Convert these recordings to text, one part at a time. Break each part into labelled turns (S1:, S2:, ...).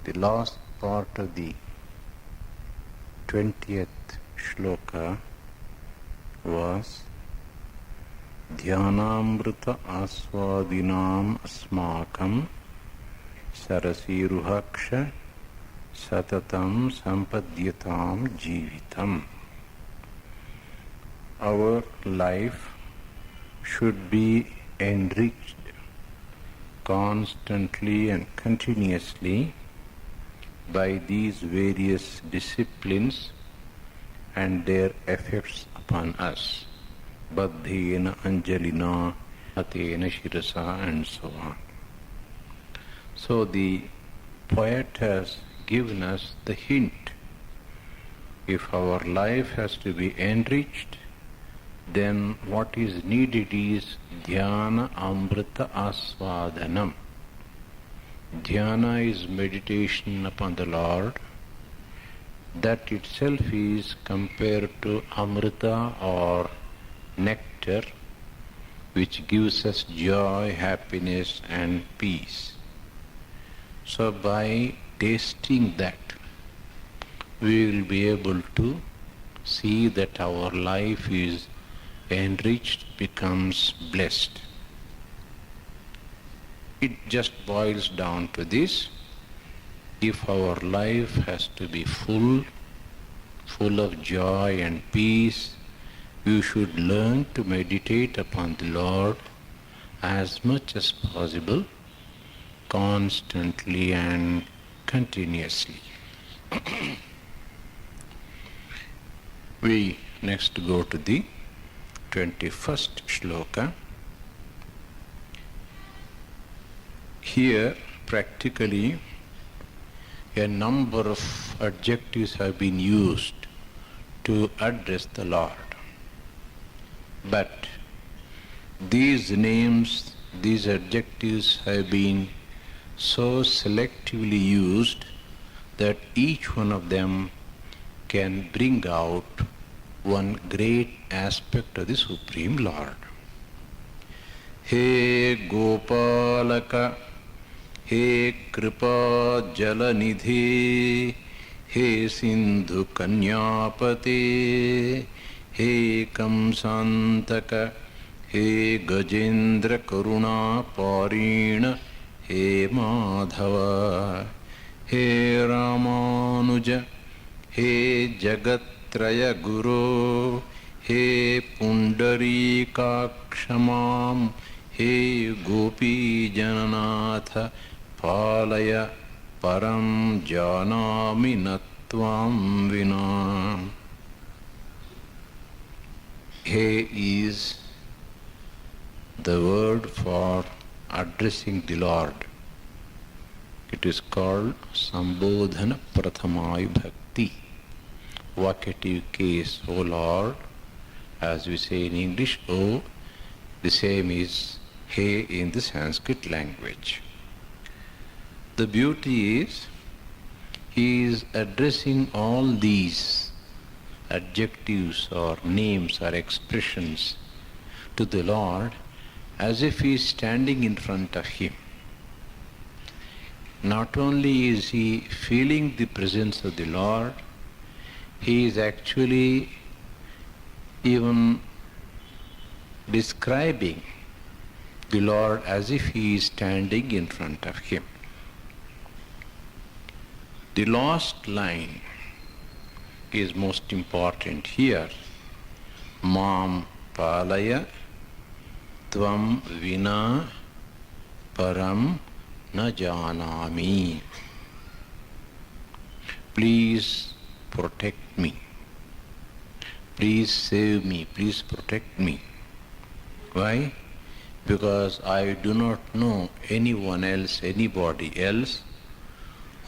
S1: The last part of the 20th shloka was Dhyanamrita aswadinam asmakam sarasiruhaksha satatam sampadyatam jivitam. Our life should be enriched constantly and continuously by these various disciplines and their effects upon us. Baddhena, Anjalina, Atena, Shirasa, and so on. So the poet has given us the hint. If our life has to be enriched, then what is needed is Dhyana Amrita Aswadanam. Dhyana is meditation upon the Lord. That itself is compared to Amrita or nectar, which gives us joy, happiness and peace. So by tasting that, we will be able to see that our life is enriched, becomes blessed. It just boils down to this. If our life has to be full of joy and peace, we should learn to meditate upon the Lord as much as possible, constantly and continuously. We next go to the 21st shloka. Here, practically, a number of adjectives have been used to address the Lord. But these names, these adjectives have been so selectively used that each one of them can bring out one great aspect of the Supreme Lord. He Gopalaka, He Kripa Jalanidhi, He Sindhu Kanyapate, He Kamsantaka, He Gajendra Karuna Parina, He Madhava, He Ramanuja, He Jagatraya Guru, He Pundarikakshamam, He Gopi Jananatha, Palaya Param Janami Natvam Vinam. He is the word for addressing the Lord. It is called Sambodhana Prathamai Bhakti. Vocative case, O Lord, as we say in English, O, the same is He in the Sanskrit language. The beauty is, He is addressing all these adjectives or names or expressions to the Lord as if He is standing in front of Him. Not only is He feeling the presence of the Lord, He is actually even describing the Lord as if He is standing in front of Him. The last line is most important here. Mam palaya tvam vina param na janami. Please protect me. Please save me. Please protect me. Why? Because I do not know anyone else, anybody else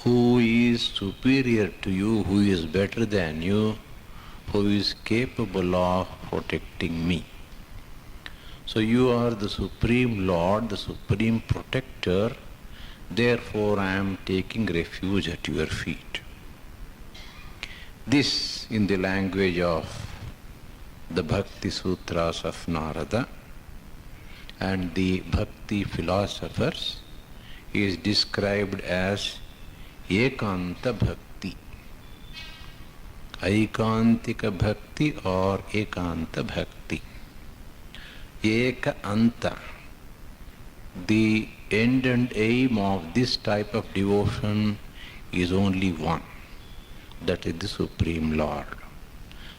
S1: who is superior to you, who is better than you, who is capable of protecting me. So you are the Supreme Lord, the Supreme Protector, therefore I am taking refuge at your feet. This, in the language of the Bhakti Sutras of Narada and the Bhakti philosophers, is described as ekanta bhakti. Aikantika bhakti or ekanta bhakti. Eka anta. The end and aim of this type of devotion is only one. That is the Supreme Lord.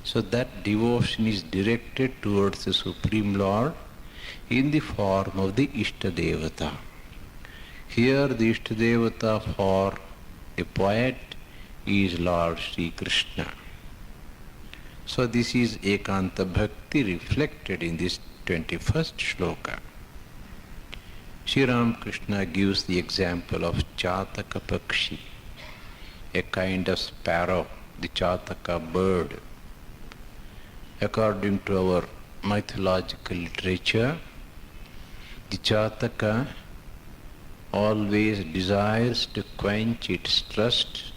S1: So that devotion is directed towards the Supreme Lord in the form of the Ishtadevata. Here the Ishtadevata for a poet is Lord Sri Krishna. So this is Ekanta Bhakti reflected in this 21st shloka. Sri Ramakrishna gives the example of Chataka Pakshi, a kind of sparrow, the Chataka bird. According to our mythological literature, the Chataka always desires to quench its thirst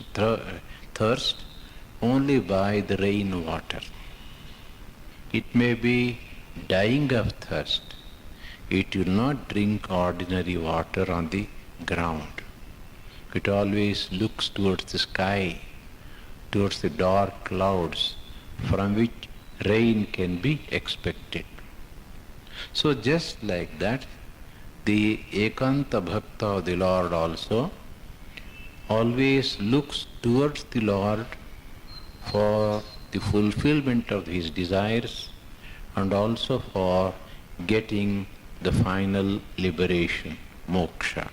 S1: only by the rainwater. It may be dying of thirst. It will not drink ordinary water on the ground. It always looks towards the sky, towards the dark clouds from which rain can be expected. So just like that, the Ekanta Bhakta of the Lord also always looks towards the Lord for the fulfillment of his desires and also for getting the final liberation, moksha.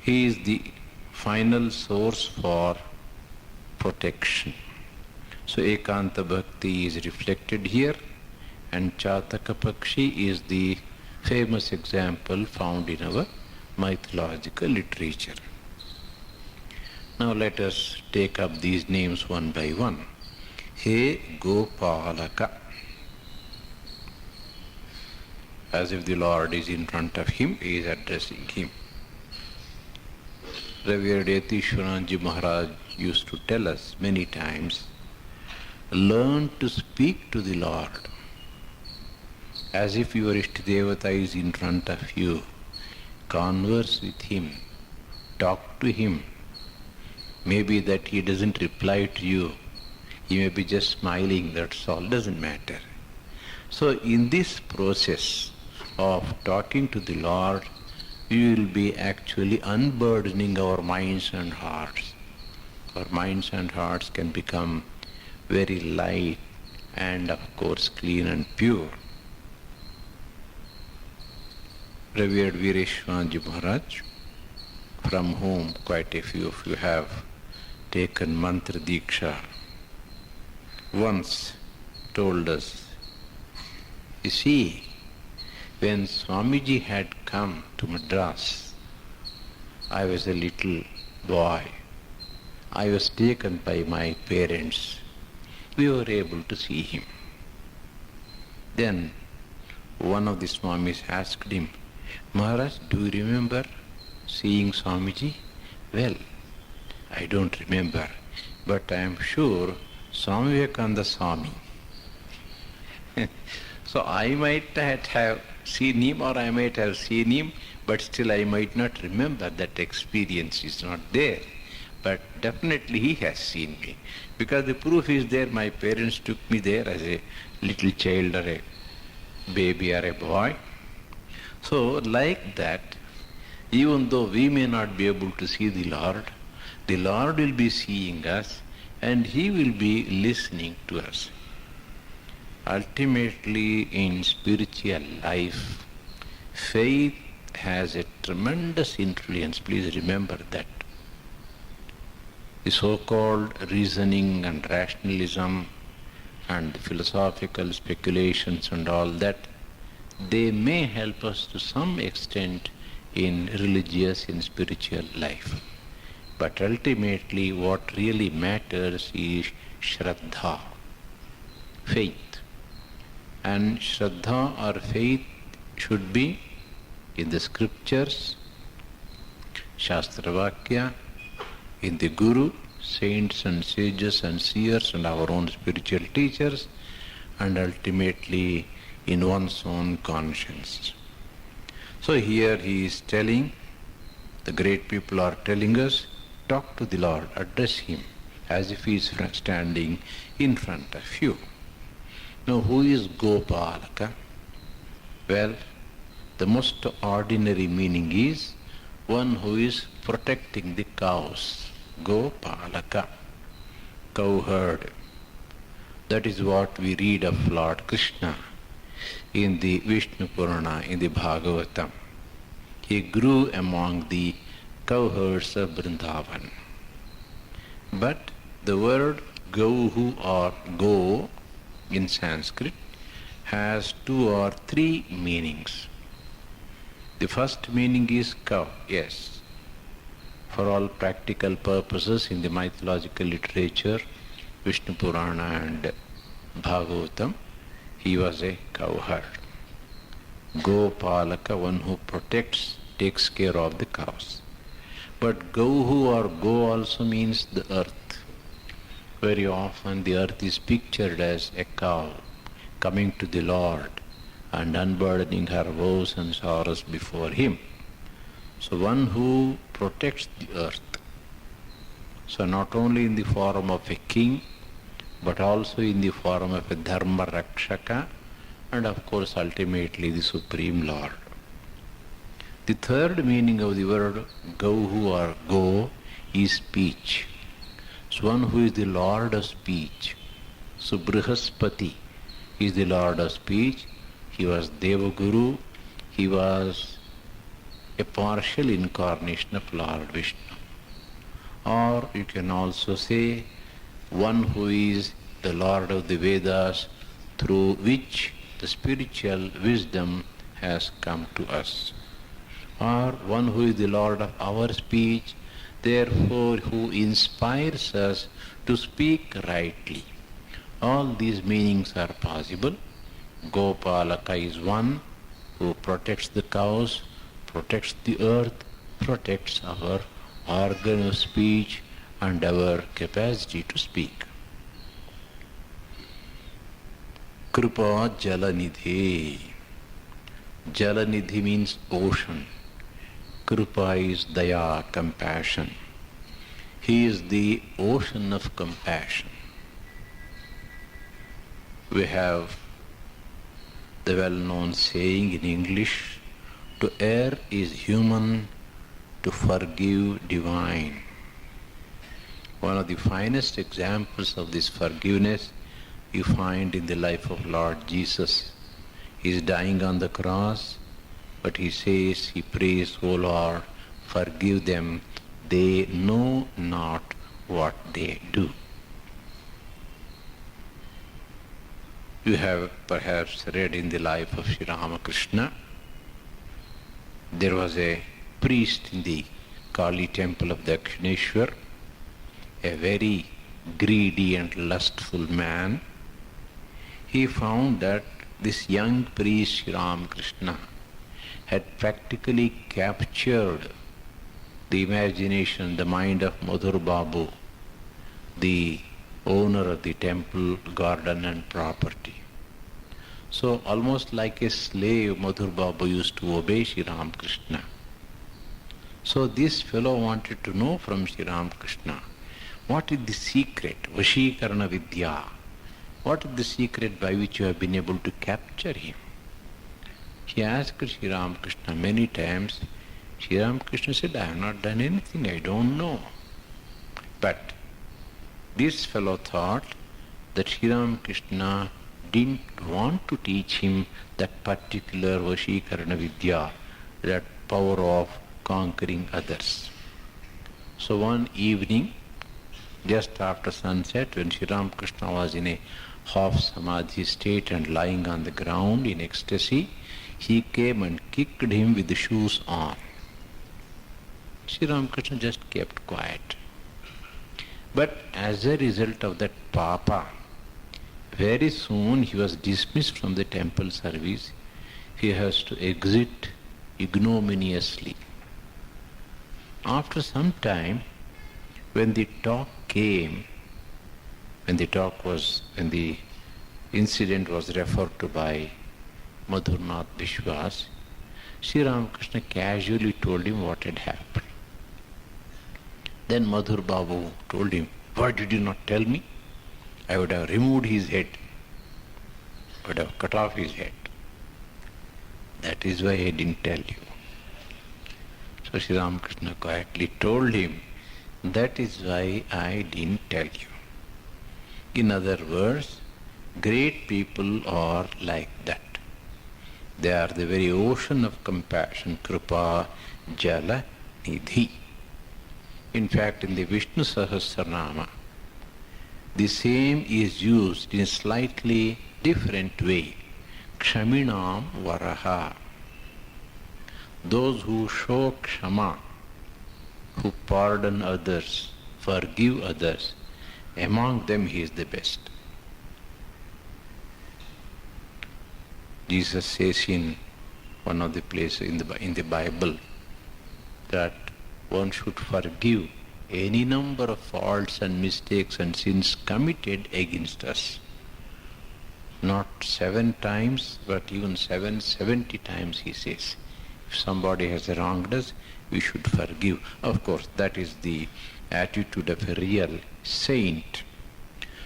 S1: He is the final source for protection. So Ekanta Bhakti is reflected here, and Chataka Pakshi is the famous example found in our mythological literature. Now let us take up these names one by one. He Gopalaka. As if the Lord is in front of him, he is addressing him. Revered Yatishwaranji Maharaj used to tell us many times, learn to speak to the Lord as if your Ishtadevata is in front of you. Converse with him, talk to him. Maybe that he doesn't reply to you, he may be just smiling, that's all, doesn't matter. So in this process of talking to the Lord, we will be actually unburdening our minds and hearts. Our minds and hearts can become very light and of course clean and pure. Revered Vireshwanji Maharaj, from whom quite a few of you have taken mantra diksha, once told us, you see, when Swamiji had come to Madras, I was a little boy. I was taken by my parents. We were able to see him. Then one of the Swamis asked him, Maharaj, do you remember seeing Swamiji? Well, I don't remember, but I am sure Swami Vivekananda saw me. So I might have seen him or I might have seen him, but still I might not remember. That experience is not there. But definitely he has seen me. Because the proof is there, my parents took me there as a little child or a baby or a boy. So like that, even though we may not be able to see the Lord will be seeing us and he will be listening to us. Ultimately, in spiritual life, faith has a tremendous influence. Please remember that. The so-called reasoning and rationalism and philosophical speculations and all that, they may help us to some extent in religious and spiritual life. But ultimately what really matters is Shraddha, faith. And Shraddha or faith should be in the scriptures, Shastra Vakya, in the Guru, saints and sages and seers and our own spiritual teachers, and ultimately in one's own conscience. So here he is telling The great people are telling us, talk to the Lord, address Him, as if He is standing in front of you. Now, who is Gopalaka? Well, the most ordinary meaning is one who is protecting the cows. Gopalaka, cowherd. That is what we read of Lord Krishna in the Vishnu Purana, in the Bhagavatam. He grew among the cowherds of Vrindavan. But the word Gauhu or Go in Sanskrit has 2 or 3 meanings. The first meaning is cow, yes. For all practical purposes in the mythological literature, Vishnu Purana and Bhagavatam, he was a cowherd. Gopalaka, one who protects, takes care of the cows. But Gauhu or Go also means the earth. Very often the earth is pictured as a cow coming to the Lord and unburdening her woes and sorrows before Him. So one who protects the earth. So not only in the form of a king, but also in the form of a Dharma Rakshaka, and of course ultimately the Supreme Lord. The third meaning of the word Gauhu or Go is speech. So one who is the Lord of speech. So Brihaspati is the Lord of speech. He was Devaguru. He was a partial incarnation of Lord Vishnu. Or you can also say one who is the Lord of the Vedas, through which the spiritual wisdom has come to us. Or one who is the Lord of our speech, therefore who inspires us to speak rightly. All these meanings are possible. Gopalaka is one who protects the cows, protects the earth, protects our organ of speech and our capacity to speak. Kripa Jalanidhi. Jalanidhi means ocean. Kripa is daya, compassion. He is the ocean of compassion. We have the well-known saying in English, to err is human, to forgive divine. One of the finest examples of this forgiveness you find in the life of Lord Jesus. He is dying on the cross, but he says, he prays, O Lord, forgive them, they know not what they do. You have perhaps read in the life of Sri Ramakrishna, there was a priest in the Kali temple of Dakshineshwar, a very greedy and lustful man. He found that this young priest Sri Ramakrishna had practically captured the imagination, the mind of Madhur Babu, the owner of the temple, garden and property. So almost like a slave, Madhur Babu used to obey Sri Ramakrishna. So this fellow wanted to know from Sri Ramakrishna, what is the secret, Vashikarana Vidya? What is the secret by which you have been able to capture him? He asked Sri Ramakrishna many times. Sri Ramakrishna said, I have not done anything, I don't know. But this fellow thought that Sri Ramakrishna didn't want to teach him that particular Vashikarana Vidya, that power of conquering others. So one evening, just after sunset, when Sri Ramakrishna was in a half samadhi state and lying on the ground in ecstasy, he came and kicked him with the shoes on. Sri Ramakrishna just kept quiet. But as a result of that papa, very soon he was dismissed from the temple service. He has to exit ignominiously. After some time, when the talk came, when the incident was referred to by Madhurnath Vishwas, Sri Ramakrishna casually told him what had happened. Then Madhur Babu told him, "Why did you not tell me? I would have removed his head. I would have cut off his head. That is why I didn't tell you." So Sri Ramakrishna quietly told him, "That is why I didn't tell you." In other words, great people are like that. They are the very ocean of compassion, Kripa, Jala, Nidhi. In fact, in the Vishnu Sahasranama, the same is used in a slightly different way. Kshaminam Varaha. Those who show kshama, who pardon others, forgive others, among them he is the best. Jesus says in one of the places in the Bible that one should forgive any number of faults and mistakes and sins committed against us. Not 7 times, but even 770 times, he says. If somebody has wronged us, we should forgive. Of course, that is the attitude of a real saint.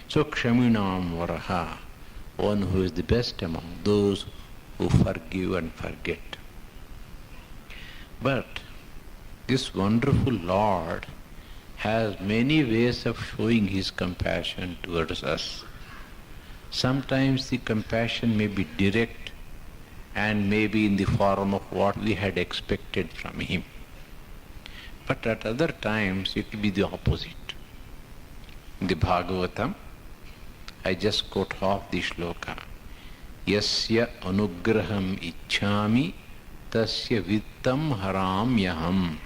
S1: So, Kshaminam Varaha, one who is the best among those who forgive and forget. But this wonderful Lord has many ways of showing his compassion towards us. Sometimes the compassion may be direct and may be in the form of what we had expected from him. But at other times it will be the opposite. In the Bhagavatam, I just quote half the shloka. Yasya anugraham ichchami tasya vittam haramyaham.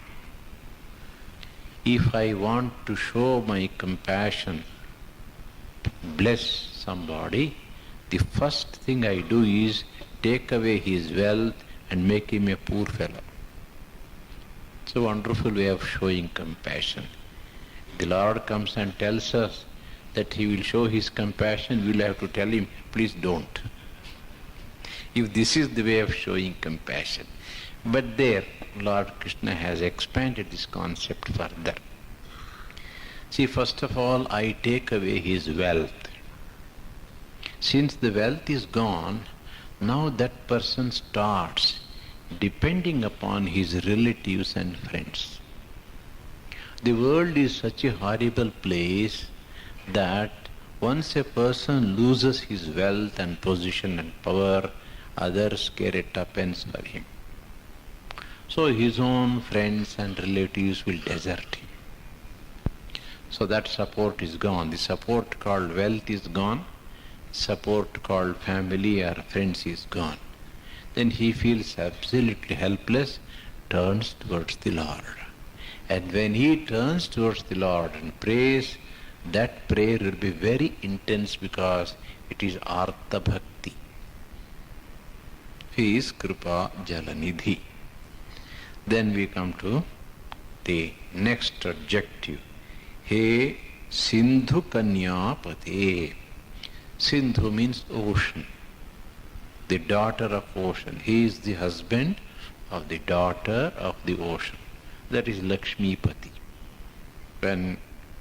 S1: If I want to show my compassion, bless somebody, the first thing I do is take away his wealth and make him a poor fellow. It's a wonderful way of showing compassion. The Lord comes and tells us that he will show his compassion, we will have to tell him, please don't. If this is the way of showing compassion. But there, Lord Krishna has expanded this concept further. See, first of all, I take away his wealth. Since the wealth is gone, now that person starts depending upon his relatives and friends. The world is such a horrible place that once a person loses his wealth and position and power, others care a tuppence for him. So his own friends and relatives will desert him. So that support is gone. The support called wealth is gone. Support called family or friends is gone. Then he feels absolutely helpless, turns towards the Lord. And when he turns towards the Lord and prays, that prayer will be very intense because it is Artha Bhakti. He is Kripa Jalanidhi. Then we come to the next adjective. He Sindhu Kanyapate. Sindhu means ocean, the daughter of ocean. He is the husband of the daughter of the ocean. That is Lakshmipati. When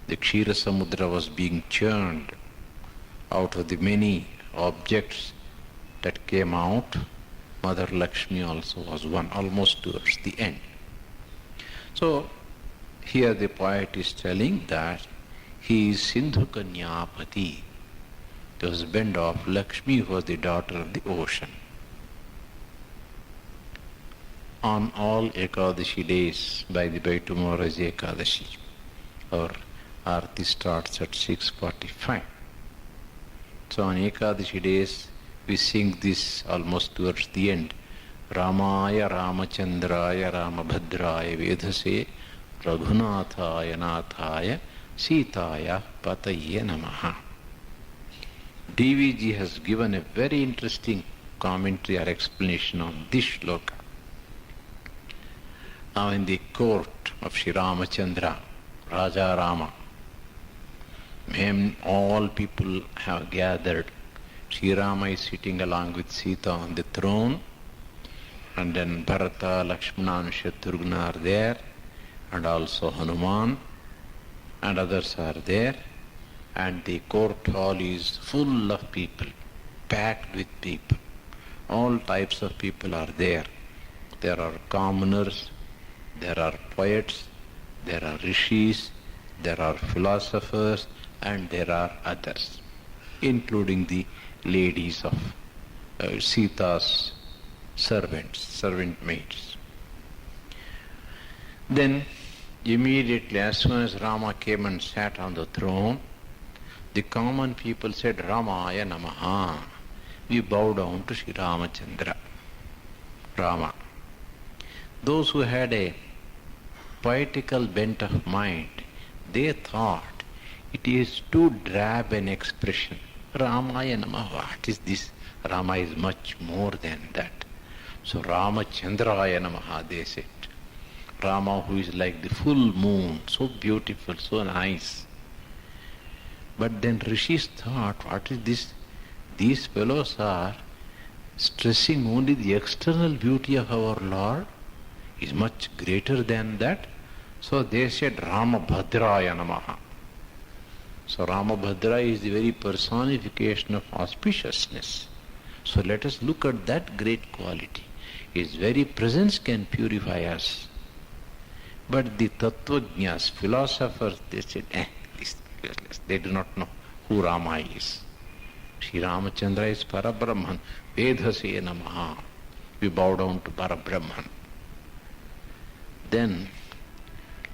S1: the Kshira Samudra was being churned out of the many objects that came out, Mother Lakshmi also was one, almost towards the end. So here the poet is telling that he is Sindhu Kanyapati, the husband of Lakshmi, who was the daughter of the ocean. On all Ekadashi days, by the way, tomorrow is Ekadashi, our Aarti starts at 6:45. So on Ekadashi days, we sing this almost towards the end. Ramaya Ramachandraya Ramabhadraya Vedhase Raghunathaya Nathaya Sitaya Pataye Namaha. DVG has given a very interesting commentary or explanation on this shloka. Now in the court of Sri Ramachandra, Raja Rama, when all people have gathered, Sri Rama is sitting along with Sita on the throne, and then Bharata, Lakshmana and Shatrugna are there, and also Hanuman, and others are there, and the court hall is full of people, packed with people. All types of people are there. There are commoners, there are poets, there are rishis, there are philosophers, and there are others, including the ladies of Sita's servant maids. Then, immediately as soon as Rama came and sat on the throne, the common people said, Ramaya Namaha. We bow down to Sri Ramachandra, Rama. Those who had a poetical bent of mind, they thought it is too drab an expression. Ramaya Namaha, what is this? Rama is much more than that. So Ramachandraya Namaha, they said. Rama, who is like the full moon, so beautiful, so nice. But then rishis thought, what is this? These fellows are stressing only the external beauty of our Lord, is much greater than that. So they said Ramabhadraya Namaha. So Ramabhadra is the very personification of auspiciousness. So let us look at that great quality. His very presence can purify us. But the Tattvajñas, philosophers, they said, they do not know who Rama is. Sri Ramachandra is Parabrahman. Vedhase Namaha. We bow down to Parabrahman. Then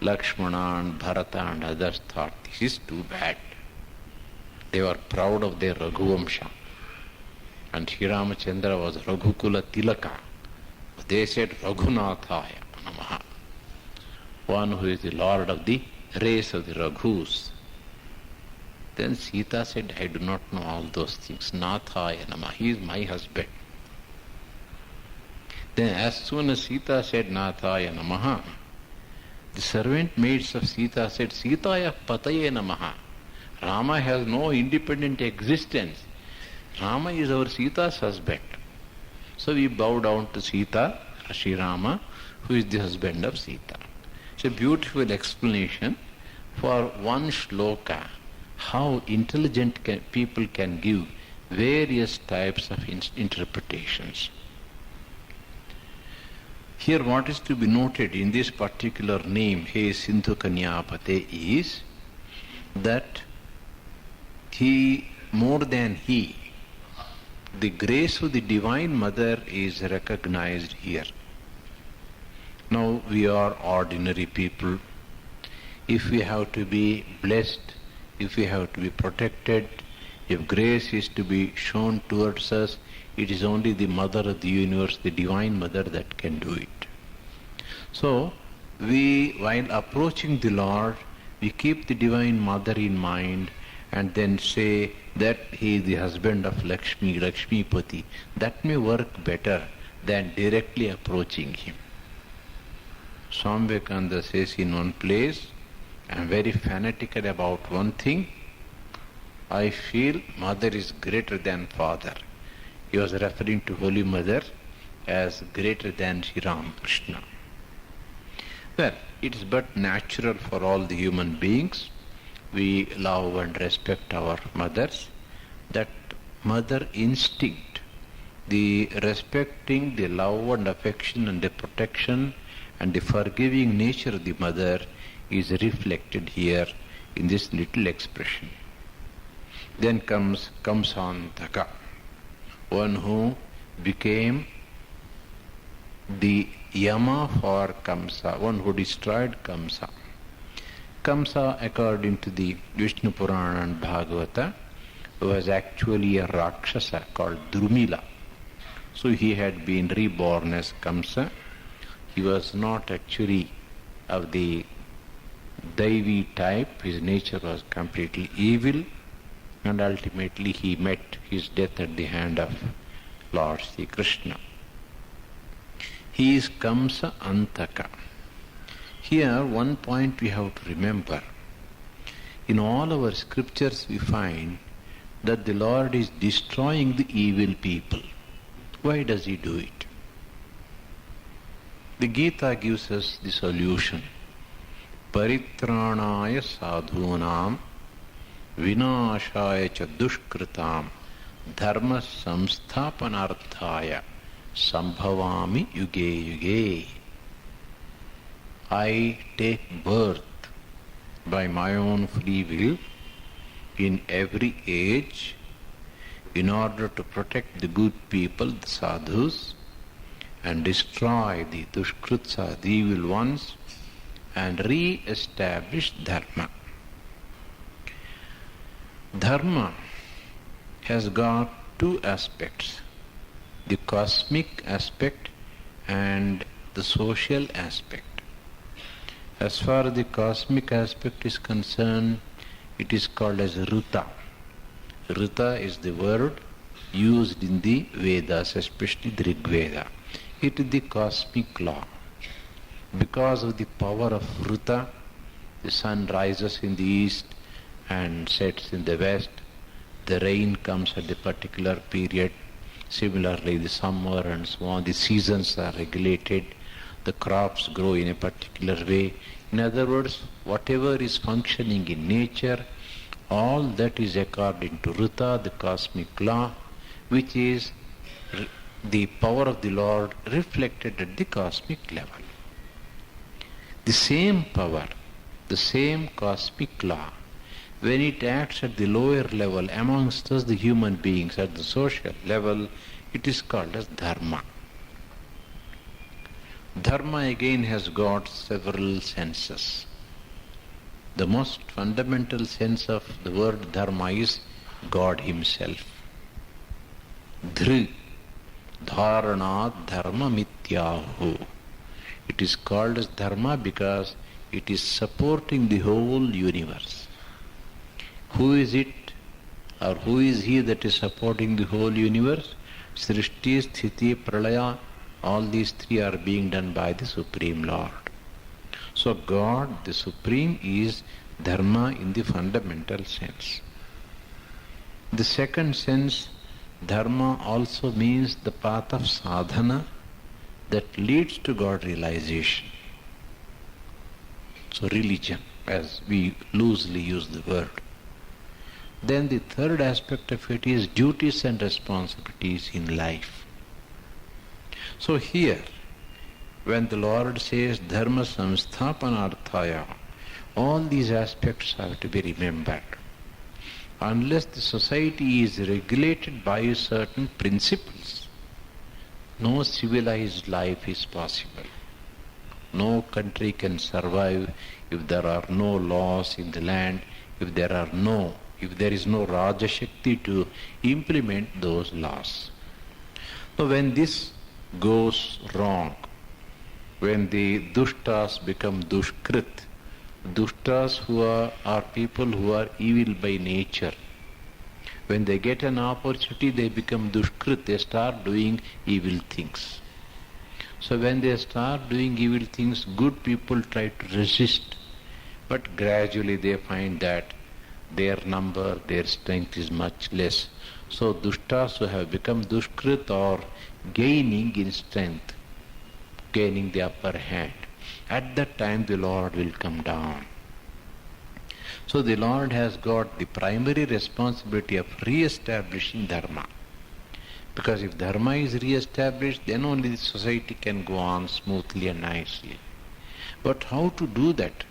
S1: Lakshmana and Bharata and others thought, this is too bad. They were proud of their Raghuvamsha. And Sri Ramachandra was Raghukula Tilaka. They said Raghunathaya Namaha. One who is the Lord of the race of the Raghus. Then Sita said, I do not know all those things. Nathaya Namaha, he is my husband. Then as soon as Sita said Nathaya Namaha, the servant maids of Sita said, Sitaya Pataye Namaha. Rama has no independent existence. Rama is our Sita's husband. So we bow down to Sita, Sri Rama, who is the husband of Sita. It's a beautiful explanation for one shloka, how intelligent people can give various types of interpretations. Here what is to be noted in this particular name, He Sindhu Kanyapate, is that he, more than he, the grace of the Divine Mother is recognized here. Now we are ordinary people. If we have to be blessed, if we have to be protected, if grace is to be shown towards us, it is only the Mother of the universe, the Divine Mother, that can do it. So, we, while approaching the Lord, we keep the Divine Mother in mind and then say that he is the husband of Lakshmi, Lakshmipati. That may work better than directly approaching him. Swami Vivekananda says in one place, I am very fanatical about one thing. I feel Mother is greater than Father. He was referring to Holy Mother as greater than Sri Ramakrishna. Well, it is but natural for all the human beings. We love and respect our mothers. That mother instinct, the respecting, the love and affection and the protection and the forgiving nature of the mother is reflected here in this little expression. Then comes Kamsantaka, one who became the Yama for Kamsa, one who destroyed Kamsa. Kamsa, according to the Vishnu Purana and Bhagavata, was actually a Rakshasa called Drumila. So he had been reborn as Kamsa. He was not actually of the Daivi type. His nature was completely evil, and ultimately he met his death at the hand of Lord Sri Krishna. He is Kamsa Antaka. Here one point we have to remember. In all our scriptures we find that the Lord is destroying the evil people. Why does he do it? The Gita gives us the solution. Paritranaya sadhunam vinashaya cha dushkritam dharma samsthapanarthaya sambhavami yuge yuge. I take birth by my own free will in every age in order to protect the good people, the sadhus, and destroy the dushkritsas, the evil ones, and re-establish dharma. Dharma has got two aspects, the cosmic aspect and the social aspect. As far as the cosmic aspect is concerned, it is called as Rita. Rita is the word used in the Vedas, especially the Rig Veda. It is the cosmic law. Because of the power of Rita, the sun rises in the east and sets in the west. The rain comes at a particular period. Similarly, the summer and so on, the seasons are regulated. The crops grow in a particular way. In other words, whatever is functioning in nature, all that is according to Rita, the cosmic law, which is the power of the Lord reflected at the cosmic level. The same power, the same cosmic law, when it acts at the lower level amongst us, the human beings, at the social level, it is called as dharma. Dharma again has got several senses. The most fundamental sense of the word dharma is God Himself. Dhri, dharana dharma mityahu. It is called as dharma because it is supporting the whole universe. Who is it, or who is He that is supporting the whole universe? Srishti, Sthiti, Pralaya, all these three are being done by the Supreme Lord. So God, the Supreme, is dharma in the fundamental sense. The second sense, dharma also means the path of sadhana that leads to God realization. So religion, as we loosely use the word. Then the third aspect of it is duties and responsibilities in life. So here, when the Lord says dharma samsthapanarthaya, all these aspects have to be remembered. Unless the society is regulated by certain principles, no civilized life is possible. No country can survive if there are no laws in the land, if there is no Raja Shakti to implement those laws. So when this goes wrong, when the dushtas become dushkrit, dushtas who are people who are evil by nature, when they get an opportunity they become dushkrit, they start doing evil things. So when they start doing evil things, good people try to resist, but gradually they find that their number, their strength is much less. So dushtas who have become dushkrit are gaining in strength, gaining the upper hand. At that time the Lord will come down. So the Lord has got the primary responsibility of re-establishing dharma. Because if dharma is re-established, then only the society can go on smoothly and nicely. But how to do that?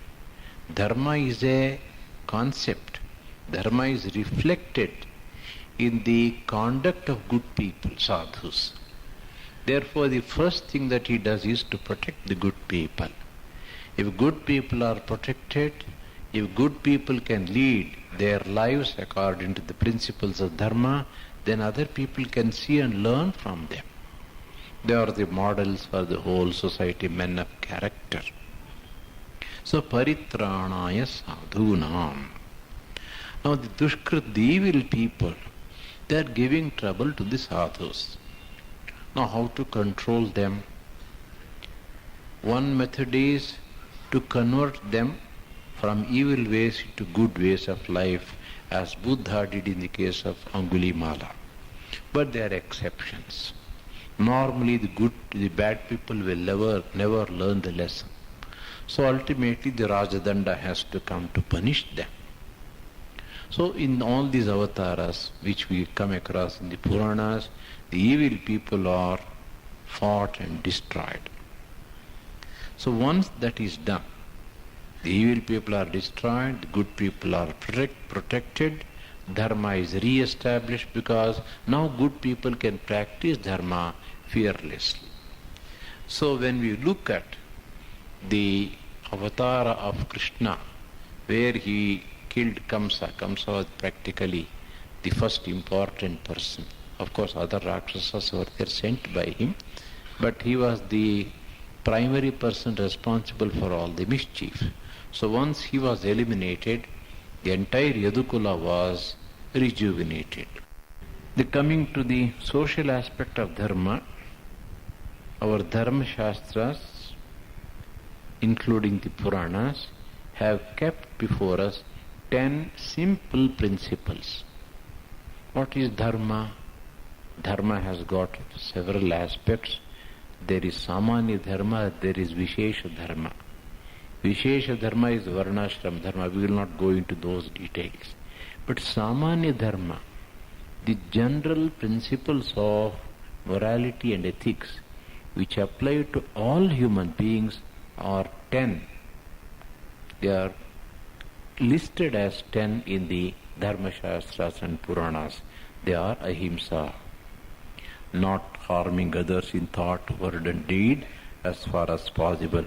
S1: Dharma is a concept. Dharma is reflected in the conduct of good people, sadhus. Therefore, the first thing that he does is to protect the good people. If good people are protected, if good people can lead their lives according to the principles of dharma, then other people can see and learn from them. They are the models for the whole society, men of character. So, paritranaya sadhunam. Now, the dushkrit, the evil people, they are giving trouble to the sadhus. Now, how to control them? One method is to convert them from evil ways to good ways of life, as Buddha did in the case of Mala. But there are exceptions. Normally the bad people will never learn the lesson. So ultimately the Rajadanda has to come to punish them. So in all these avatars which we come across in the Puranas, the evil people are fought and destroyed. So once that is done, the evil people are destroyed, the good people are protected, dharma is re-established, because now good people can practice dharma fearlessly. So when we look at the avatar of Krishna, where he killed Kamsa, Kamsa was practically the first important person. Of course, other Rakshasas were there sent by him, but he was the primary person responsible for all the mischief. So once he was eliminated, the entire Yadukula was rejuvenated. Coming to the social aspect of dharma, our dharma shastras, including the Puranas, have kept before us 10 simple principles. What is dharma? Dharma has got several aspects. There is Samanya dharma, there is Vishesha dharma. Vishesha dharma is Varnashram dharma. We will not go into those details. But Samanya dharma, the general principles of morality and ethics which apply to all human beings, are 10. They are listed as 10 in the Dharma Shastras and Puranas. They are ahimsa, not harming others in thought, word and deed as far as possible.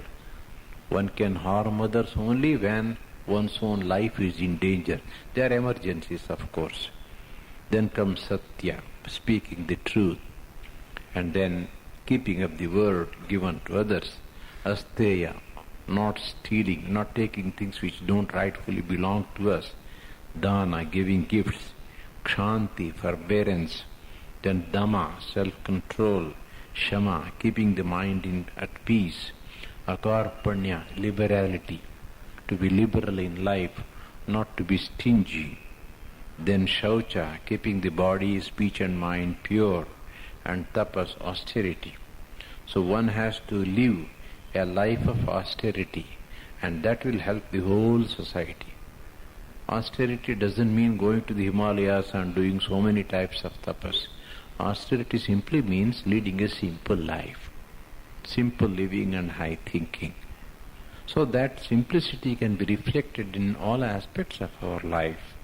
S1: One can harm others only when one's own life is in danger. There are emergencies, of course. Then comes Satya, speaking the truth, and then keeping up the word given to others. Asteya, not stealing, not taking things which don't rightfully belong to us. Dana, giving gifts. Kshanti, forbearance. Then Dhamma, self-control. Shama, keeping the mind at peace. Akarpanya, liberality, to be liberal in life, not to be stingy. Then Shaucha, keeping the body, speech and mind pure. And Tapas, austerity. So one has to live a life of austerity, and that will help the whole society. Austerity doesn't mean going to the Himalayas and doing so many types of tapas. Austerity simply means leading a simple life, simple living and high thinking. So that simplicity can be reflected in all aspects of our life.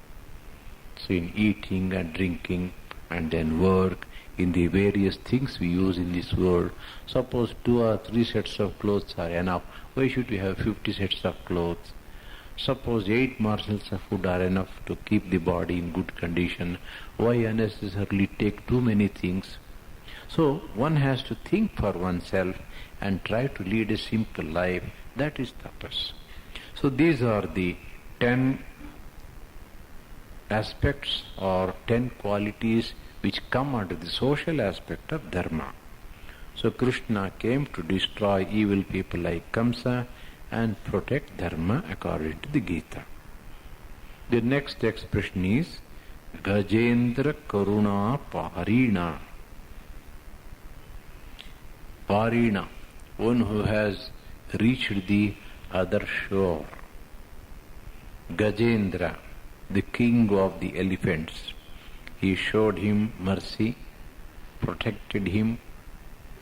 S1: So in eating and drinking, and then work, in the various things we use in this world. Suppose 2 or 3 sets of clothes are enough. Why should we have 50 sets of clothes? Suppose 8 morsels of food are enough to keep the body in good condition. Why unnecessarily take too many things? So one has to think for oneself and try to lead a simple life. That is tapas. So these are the 10 aspects or 10 qualities which come under the social aspect of dharma. So Krishna came to destroy evil people like Kamsa and protect dharma according to the Gita. The next expression is Gajendra Karuna Parina. Parina, one who has reached the other shore. Gajendra, the king of the elephants. He showed him mercy, protected him,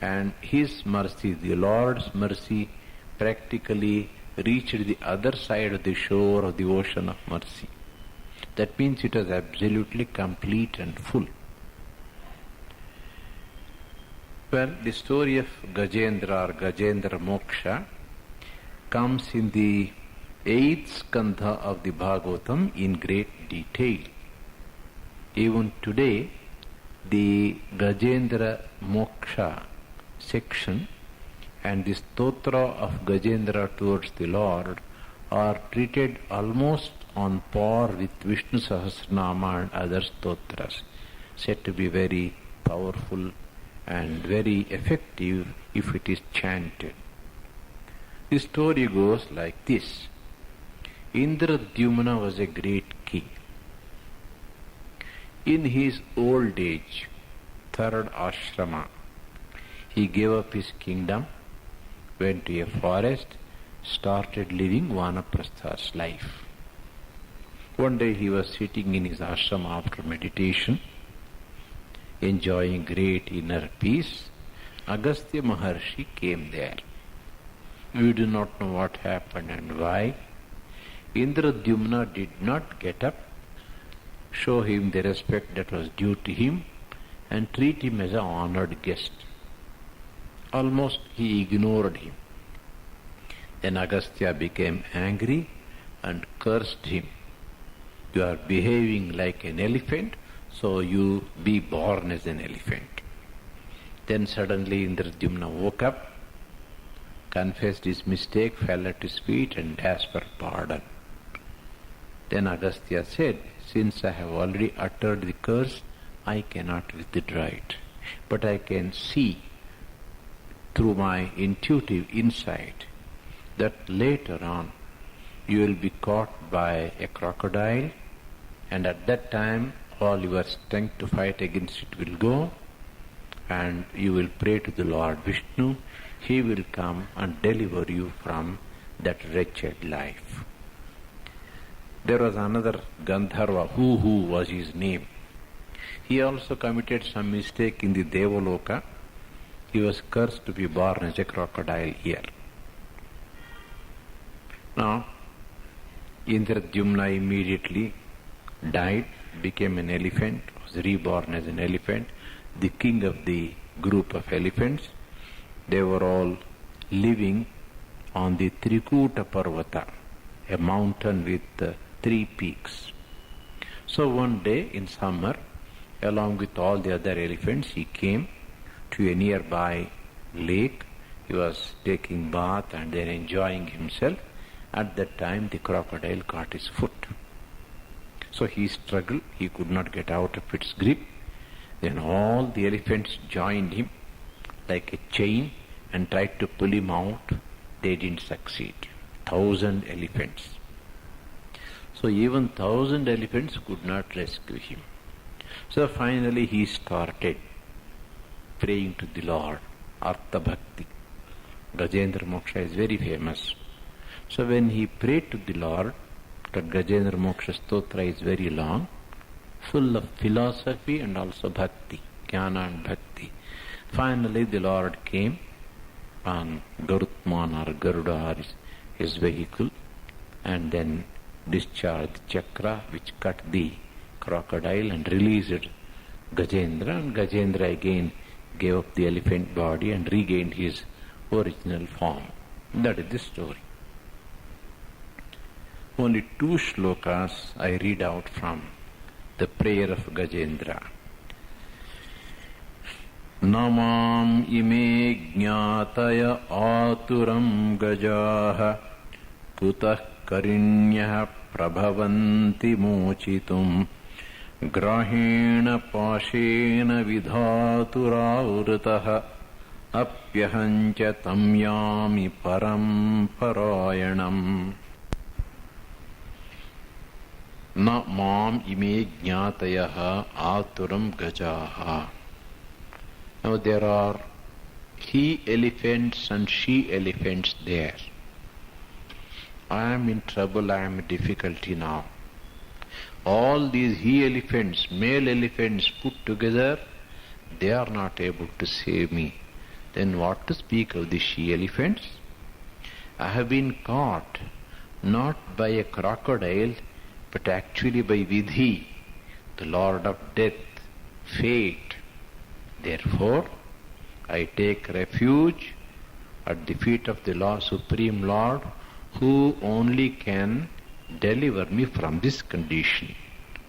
S1: and his mercy, the Lord's mercy, practically reached the other side of the shore of the ocean of mercy. That means it was absolutely complete and full. Well, the story of Gajendra or Gajendra Moksha comes in the 8th skandha of the Bhagavatam in great detail. Even today, the Gajendra Moksha section and the stotra of Gajendra towards the Lord are treated almost on par with Vishnu Sahasranama and other stotras, said to be very powerful and very effective if it is chanted. The story goes like this. Indradyumna was a great king. In his old age, 3rd ashrama, he gave up his kingdom, went to a forest started living Vanaprastha's life. One day he was sitting in his ashram after meditation, enjoying great inner peace. Agastya Maharshi came there. We do not know what happened and why. Indradyumna did not get up, show him the respect that was due to him, and treat him as an honored guest. Almost he ignored him. Then Agastya became angry and cursed him. You are behaving like an elephant, so you be born as an elephant. Then suddenly Indradyumna woke up, confessed his mistake, fell at his feet and asked for pardon. Then Agastya said, since I have already uttered the curse, I cannot withdraw it. But I can see through my intuitive insight that later on you will be caught by a crocodile, and at that time all your strength to fight against it will go, and you will pray to the Lord Vishnu. He will come and deliver you from that wretched life. There was another Gandharva, who was his name. He also committed some mistake in the Devaloka. He was cursed to be born as a crocodile here. Now, Indradyumna immediately died, became an elephant, was reborn as an elephant, the king of the group of elephants. They were all living on the Trikuta Parvata, a mountain with 3 peaks. So one day in summer, along with all the other elephants, he came to a nearby lake. He was taking bath and then enjoying himself. At that time the crocodile caught his foot. So he struggled, he could not get out of its grip. Then all the elephants joined him like a chain and tried to pull him out. They didn't succeed. 1,000 elephants. So even 1,000 elephants could not rescue him. So finally he started praying to the Lord, Artha Bhakti. Gajendra Moksha is very famous. So when he prayed to the Lord, that Gajendra Moksha Stotra is very long, full of philosophy and also bhakti, jnana and bhakti. Finally the Lord came on Garutman or Garuda, his vehicle, and then discharged the chakra which cut the crocodile and released Gajendra, and Gajendra again gave up the elephant body and regained his original form. That is the story. Only 2 shlokas I read out from the prayer of Gajendra. Namam ime jnataya aturam gajaha kutah karinyah prabhavanti mochitum grahena pashena vidhaturāvrutah apyahancha tamyami param parayanam. Na mam ime jnatayaha aturam gajaha. Now there are he elephants and she elephants there. I am in trouble, I am in difficulty now. All these he elephants, male elephants put together, they are not able to save me. Then what to speak of the she elephants? I have been caught not by a crocodile, but actually by Vidhi, the Lord of death, fate. Therefore, I take refuge at the feet of the Supreme Lord, who only can deliver me from this condition.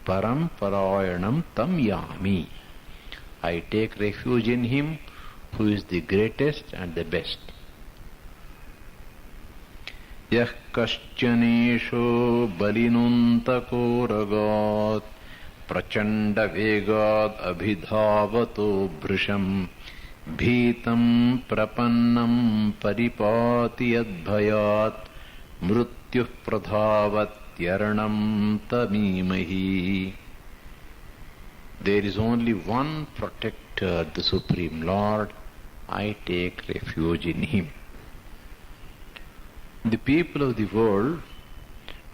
S1: Param parayanam tam yami. I take refuge in him who is the greatest and the best. Yah kaschanesho balinuntako ragat prachanda vegat abhidhavato bhrisham bhitam prapannam paripati adbhayat mrutyuh pradhavat yaranam tamimahi. There is only one protector, the Supreme Lord. I take refuge in him. The people of the world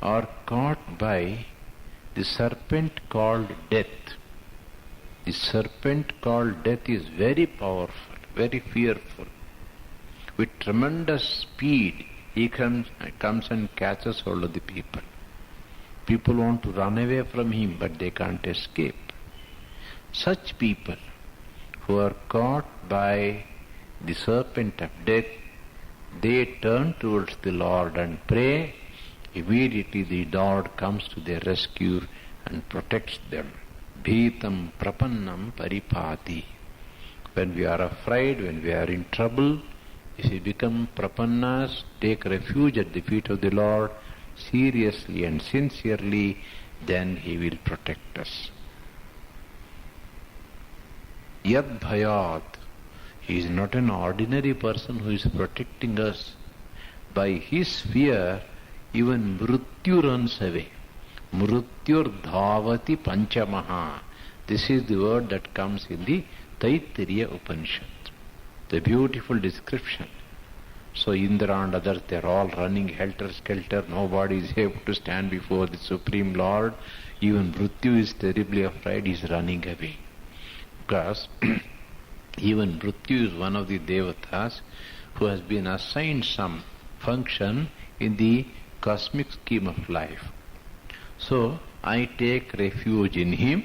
S1: are caught by the serpent called death. The serpent called death is very powerful, very fearful. With tremendous speed, he comes and catches hold of the people. People want to run away from him, but they can't escape. Such people who are caught by the serpent of death, they turn towards the Lord and pray. Immediately the Lord comes to their rescue and protects them. Bhitam prapannam paripati. When we are afraid, when we are in trouble, if we become prapannas, take refuge at the feet of the Lord, seriously and sincerely, then He will protect us. Yad bhayat. He is not an ordinary person who is protecting us. By his fear, even mrityu runs away. Mrityur dhavati panchamaha. This is the word that comes in the Taittiriya Upanishad. The beautiful description. So Indra and others, they are all running helter-skelter. Nobody is able to stand before the Supreme Lord. Even Mrityu is terribly afraid, he is running away. Because even Mrityu is one of the Devatas who has been assigned some function in the cosmic scheme of life. So I take refuge in him,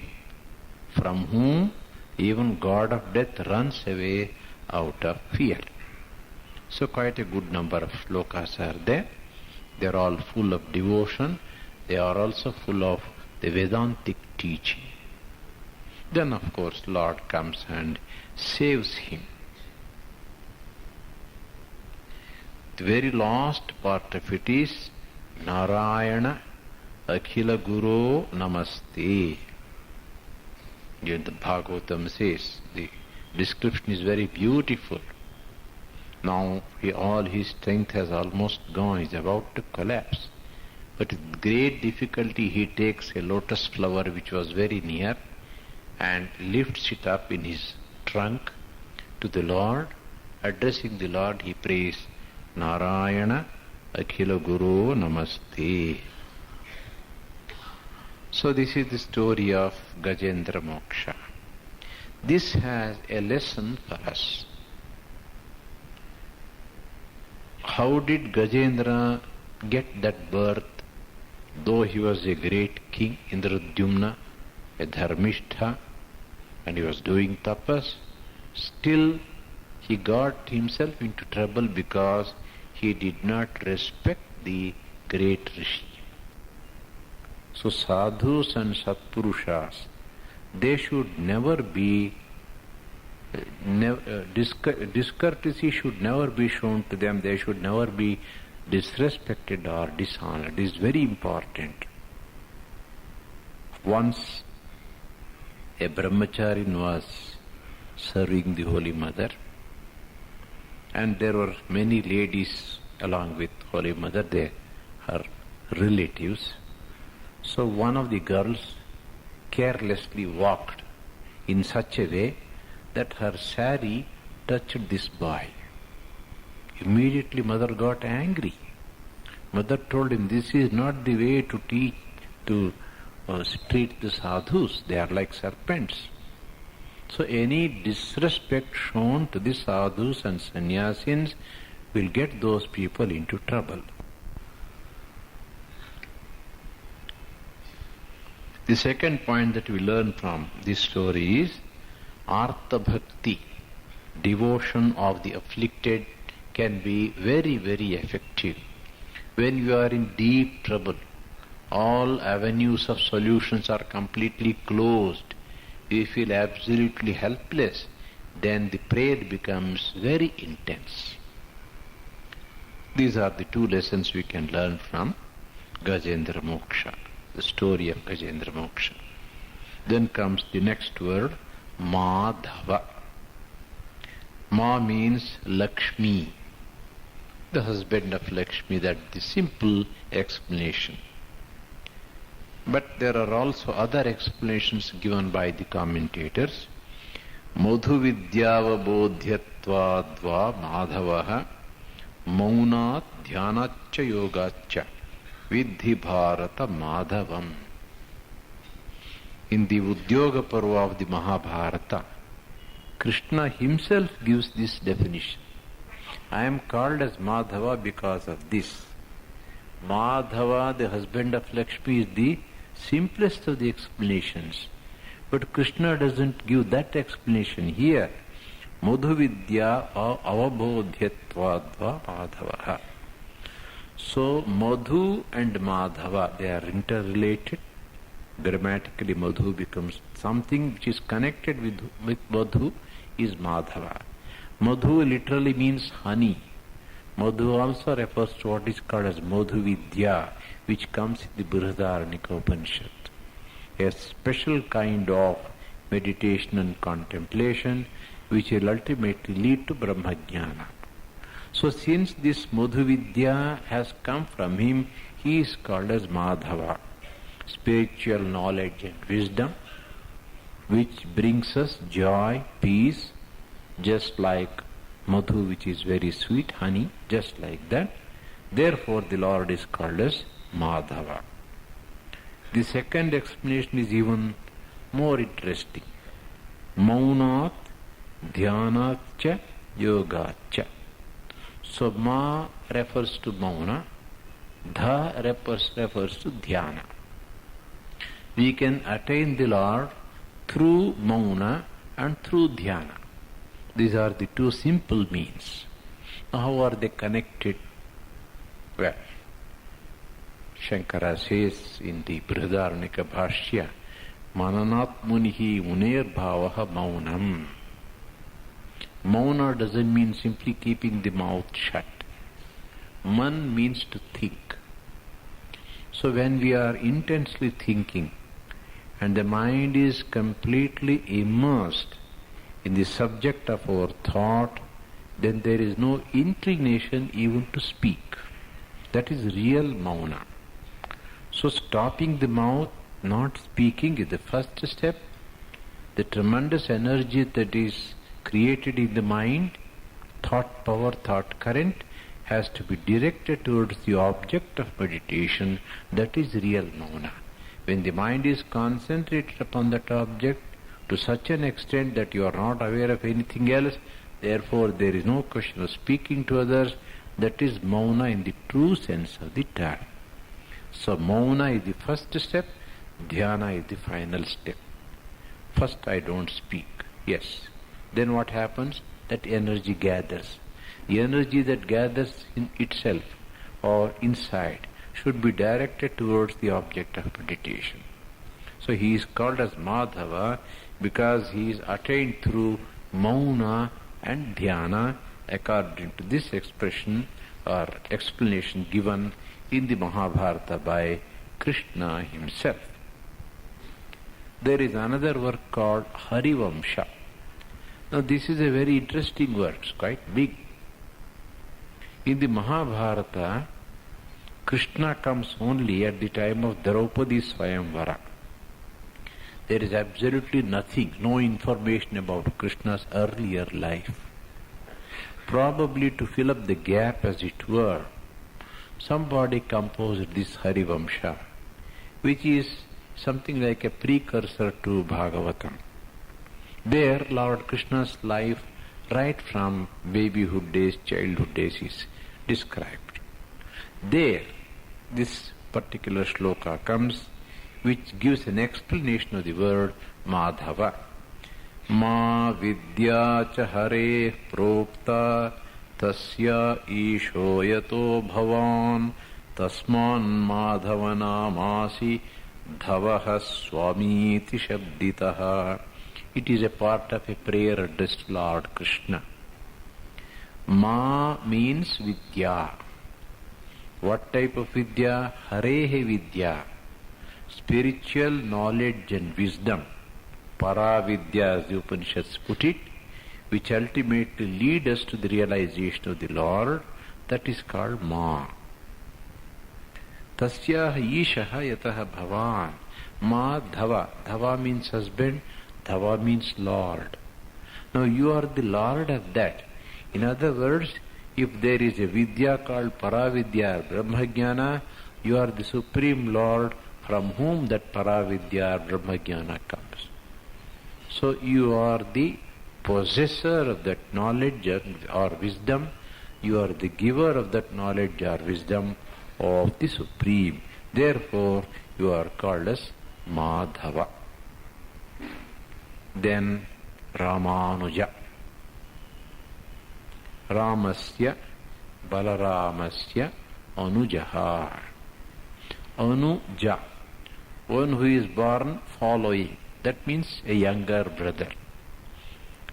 S1: from whom even God of death runs away out of fear. So quite a good number of shlokas are there. They are all full of devotion. They are also full of the Vedantic teaching. Then of course Lord comes and saves him. The very last part of it is Narayana Akhila Guru Namaste. The Bhagavatam says, the description is very beautiful. Now all his strength has almost gone, he is about to collapse. But with great difficulty he takes a lotus flower which was very near and lifts it up in his trunk to the Lord. Addressing the Lord, he prays, Narayana Akhila Guru Namaste. So this is the story of Gajendra Moksha. This has a lesson for us. How did Gajendra get that birth? Though he was a great king, Indradyumna, a dharmishtha, and he was doing tapas, still he got himself into trouble because he did not respect the great rishi. So sadhus and satpurushas, they should never be, discourtesy should never be shown to them, they should never be disrespected or dishonored. It is very important. Once a brahmacharin was serving the Holy Mother, and there were many ladies along with Holy Mother, her relatives. So one of the girls carelessly walked in such a way that her sari touched this boy. Immediately Mother got angry. Mother told him, this is not the way to teach, to treat the sadhus. They are like serpents. So any disrespect shown to the sadhus and sannyasins will get those people into trouble. The second point that we learn from this story is Artha Bhakti. Devotion of the afflicted can be very, very effective. When you are in deep trouble, all avenues of solutions are completely closed, you feel absolutely helpless, then the prayer becomes very intense. These are the two lessons we can learn from Gajendra Moksha, the story of Gajendra Moksha. Then comes the next word, Madhava. Ma means Lakshmi, the husband of Lakshmi. That's the simple explanation. But there are also other explanations given by the commentators. Madhu vidyava bodhyatvadva madhavaha Maunat Dhyanacha Yogacha Vidhi Bharata Madhavam. In the Udyoga Parva of the Mahabharata, Krishna himself gives this definition. I am called as Madhava because of this. Madhava, the husband of Lakshmi, is the simplest of the explanations. But Krishna doesn't give that explanation here. Madhu Vidya avabodhyatvadva Madhavaha. So Madhu and Madhava, they are interrelated. Grammatically Madhu becomes something which is connected with Madhu is Madhava. Madhu literally means honey. Madhu also refers to what is called as Madhu Vidya, which comes in the Brihadaranyaka Upanishad. A special kind of meditation and contemplation which will ultimately lead to Brahmajnana. So since this Madhu Vidya has come from him, he is called as Madhava. Spiritual knowledge and wisdom which brings us joy, peace, just like Madhu, which is very sweet, honey, just like that. Therefore the Lord is called as Madhava. The second explanation is even more interesting. Maunat Dhyanacha Yogacha. So Ma refers to Mauna, Dha refers to Dhyana. We can attain the Lord through Mauna and through Dhyana. These are the two simple means. How are they connected? Well, Shankara says in the Brihadaranyaka Bhashya, Mananat munihi muner bhavaha maunam. Mauna doesn't mean simply keeping the mouth shut. Man means to think. So when we are intensely thinking and the mind is completely immersed in the subject of our thought, then there is no inclination even to speak. That is real mauna. So stopping the mouth, not speaking is the first step. The tremendous energy that is created in the mind, thought power, thought current, has to be directed towards the object of meditation, that is real mauna. When the mind is concentrated upon that object to such an extent that you are not aware of anything else, therefore there is no question of speaking to others, that is mauna in the true sense of the term. So mauna is the first step, dhyana is the final step. First I don't speak, yes. Then what happens? That energy gathers. The energy that gathers in itself or inside should be directed towards the object of meditation. So he is called as Madhava because he is attained through mauna and dhyana according to this expression or explanation given in the Mahabharata by Krishna himself. There is another work called Harivamsha. Now this is a very interesting work, it's quite big. In the Mahabharata, Krishna comes only at the time of Draupadi Swayamvara. There is absolutely nothing, no information about Krishna's earlier life. Probably to fill up the gap, as it were, somebody composed this Harivamsha, which is something like a precursor to Bhagavatam. There Lord Krishna's life right from babyhood days, childhood days is described. There this particular shloka comes which gives an explanation of the word Madhava. Ma vidya cha hare prokta tasya isho yato bhavan tasman madhavanamasi dhavaha swamiti shabditaha. It is a part of a prayer addressed to Lord Krishna. Ma means vidya. What type of vidya? Harehe vidya. Spiritual knowledge and wisdom. Para vidya, as the Upanishads put it, which ultimately lead us to the realization of the Lord, that is called Ma. Tasya ishaha yataha bhavan. Ma dhava. Dhava means husband. Dhava means Lord. Now you are the Lord of that. In other words, If there is a Vidya called Paravidya or Brahmajnana, you are the Supreme Lord from whom that Paravidya or Brahmajnana comes. So you are the possessor of that knowledge or wisdom, you are the giver of that knowledge or wisdom of the Supreme. Therefore, you are called as Madhava. Then Ramanuja. Ramasya Balaramasya Anujaha. Anuja, one who is born following. That means a younger brother.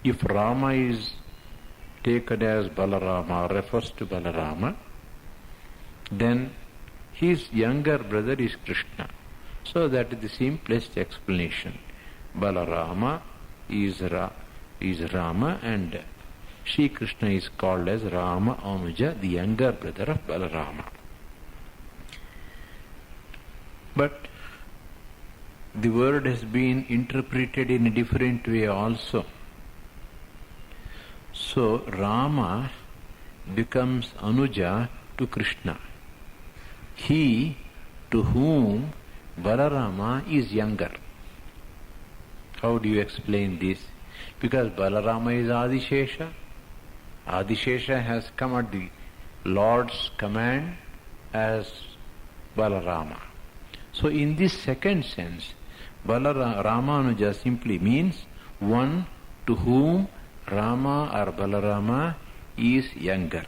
S1: If Rama is taken as Balarama, refers to Balarama, then his younger brother is Krishna. So that is the simplest explanation. Balarama is Rama and Shri Krishna is called as Rama Anuja, the younger brother of Balarama. But the word has been interpreted in a different way also. So Rama becomes Anuja to Krishna. He to whom Balarama is younger. How do you explain this? Because Balarama is Adishesha. Adishesha has come at the Lord's command as Balarama. So in this second sense, Ramanuja simply means one to whom Rama or Balarama is younger.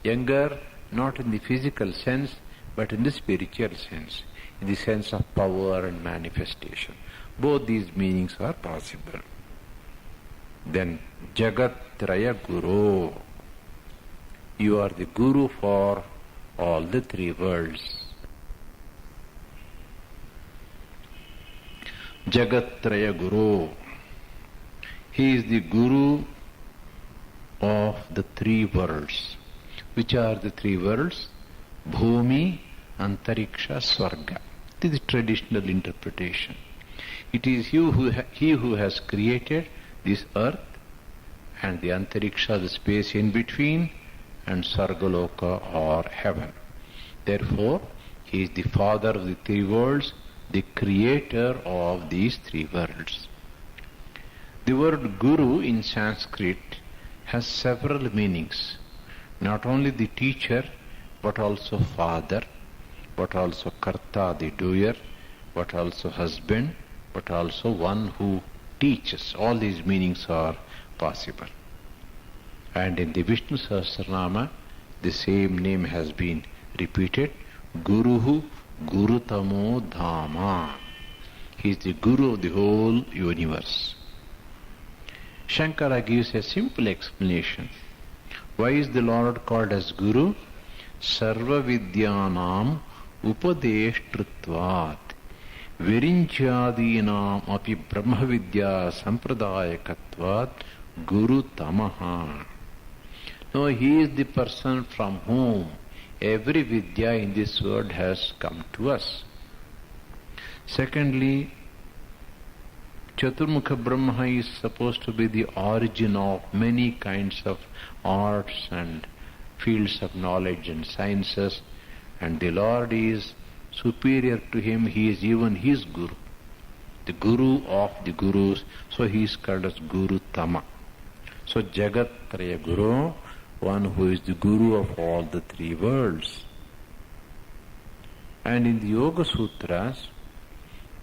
S1: Younger not in the physical sense, but in the spiritual sense, in the sense of power and manifestation. Both these meanings are possible. Then Jagatraya Guru. You are the Guru for all the three worlds. Jagatraya Guru. He is the Guru of the three worlds. Which are the three worlds? Bhumi, Antariksha, Swarga. This is traditional interpretation. It is he who has created this earth and the Antariksha, the space in between, and Sargaloka or heaven. Therefore, he is the father of the three worlds, the creator of these three worlds. The word Guru in Sanskrit has several meanings. Not only the teacher, but also father, but also Karta, the doer, but also husband, but also one who teaches. All these meanings are possible. And in the Vishnu Sahasranama, the same name has been repeated, Guruhu Gurutamo Dhama. He is the Guru of the whole universe. Shankara gives a simple explanation. Why is the Lord called as Guru? Sarva Vidyanam Upadeshtritvat Virinchadinam api Brahma Vidya Sampradayakatvat Guru Tamaha. No, he is the person from whom every Vidya in this world has come to us. Secondly, Chaturmukha Brahma is supposed to be the origin of many kinds of arts and fields of knowledge and sciences, and the Lord is superior to him. He is even his Guru, the Guru of the Gurus, so he is called as Guru Tama. So Jagatraya Guru, one who is the Guru of all the three worlds. And in the Yoga Sutras,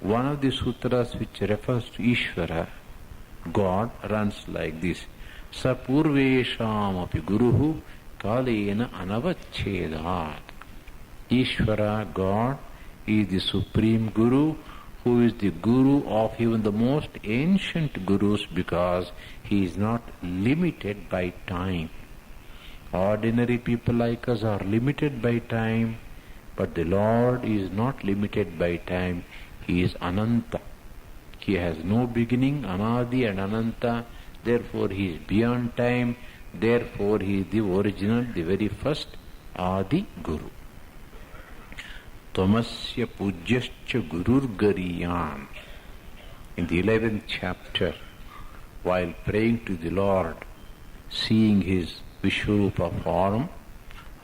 S1: one of the sutras which refers to Ishvara, God, runs like this. Sapurvesham api guruhu kalena anavachchedat. Ishvara, God, is the supreme Guru, who is the Guru of even the most ancient Gurus, because he is not limited by time. Ordinary people like us are limited by time, but the Lord is not limited by time. He is Ananta. He has no beginning, Anadi and Ananta. Therefore he is beyond time. Therefore he is the original, the very first Adi Guru. Tamasya Pujyascha Gurur Gariyan. In the 11th chapter, while praying to the Lord, seeing his Vishwarupa form,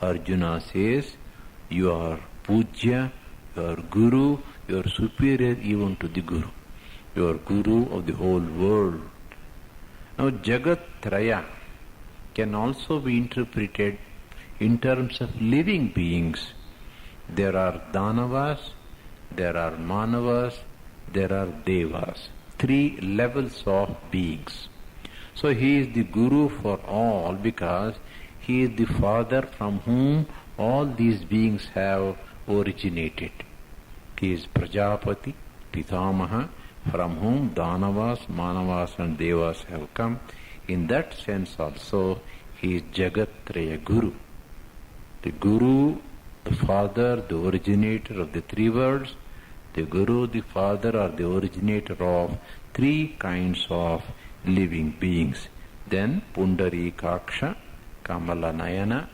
S1: Arjuna says, you are Pujya, you are Guru, you are superior even to the Guru. You are Guru of the whole world. Now Jagat Traya can also be interpreted in terms of living beings. There are Danavas, there are Manavas, there are Devas. 3 levels of beings. So he is the Guru for all because he is the Father from whom all these beings have originated. He is Prajapati, Pitamaha, from whom Danavas, Manavas and Devas have come. In that sense also, he is Jagat-traya Guru. The Guru, the Father, the originator of the 3 worlds, the Guru, the Father or the originator of 3 kinds of living beings. Then Pundarikaksha, Kamala Nayana,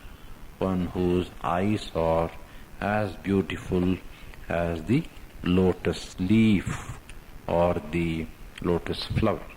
S1: one whose eyes are as beautiful as the lotus leaf or the lotus flower.